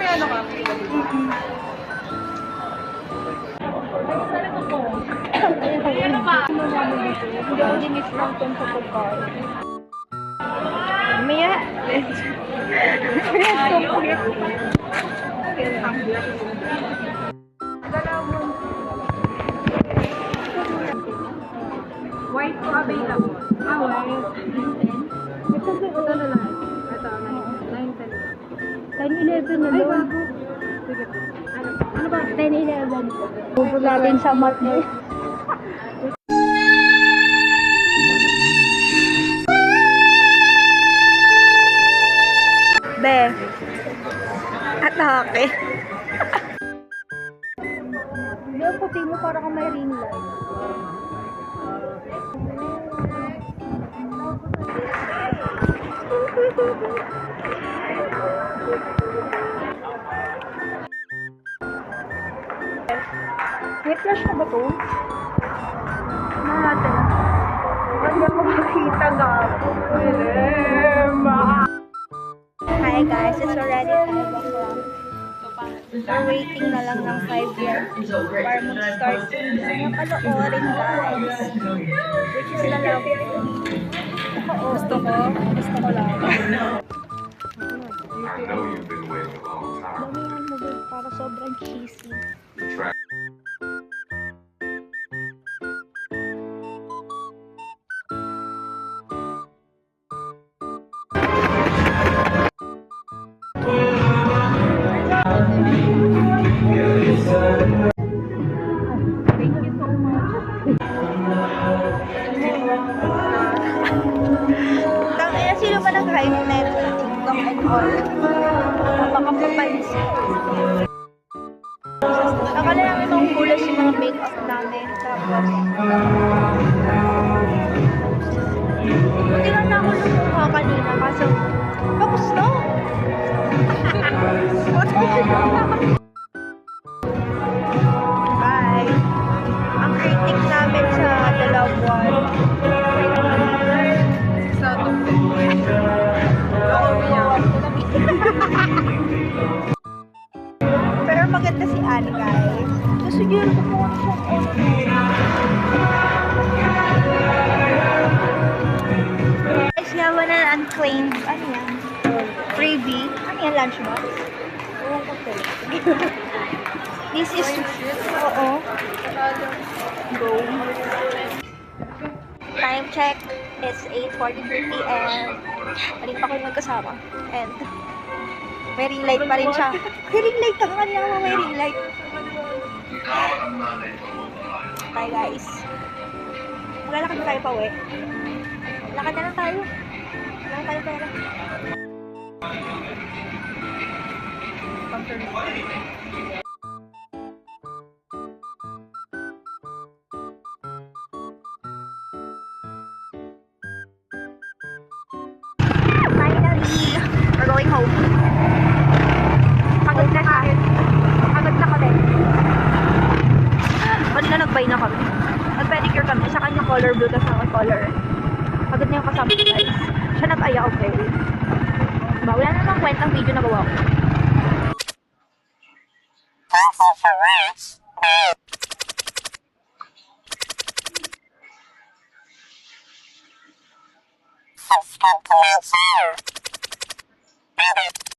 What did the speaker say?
ano ka? Ano ba? Hindi ako dinis lang kung sa pagkain. Maya. White po available. White. Ito na lang. Ito, 9, 10. 10-11 na doon. Sige. Ano ba? 10-11. Bubo natin sa mat mo. Be. Atake. Hindi ang puti mo para kang may ring light. May flash na ba to? Ano natin? Hindi ako makita gapo. Hi guys, it's already 5 o'clock. We're waiting na lang ng 5 years para mag-start yung panoorin guys. Which is the love. Gusto ko lang. I know you've been waiting a long time. Damihan mo ba para sobrang cheesy. Tangina, sino ba nag-hype na ito sa TikTok and all? Napakapapansin. Nakala lang itong kulas yung mga make-up namin. Tapos, buti lang na ako lumukha kanina. Kaso, tapos na. Bye. Ang critic namin sa The Love One. Pero maganda si Annie guys. Gusto nyo rin kumuha na siyang guys, yawa na unclaimed. Ano yan? Freebie. Ano yan? Lunchbox? Oo, ko. This is... Oo. Go. Time check. It's 8:43 p.m. Alin pa ko yung magkasama. And may ring light pa rin siya. May ring light. Ang kanina mo may ring light. Bye guys. Maglalakad na tayo pa uwi. Lakad na lang tayo. Wala tayo pera. Finally, we're going home. Pagod na tayo. Pagod na kami. Kanina nag-buy na kami. Nag-pedicure kami. Sa kanya color blue, tapos ako color. Pagod na yung kasama ko guys. Siya nag-aya okay. Diba? Wala namang kwentang video na gawa ko. Subscribe to my channel.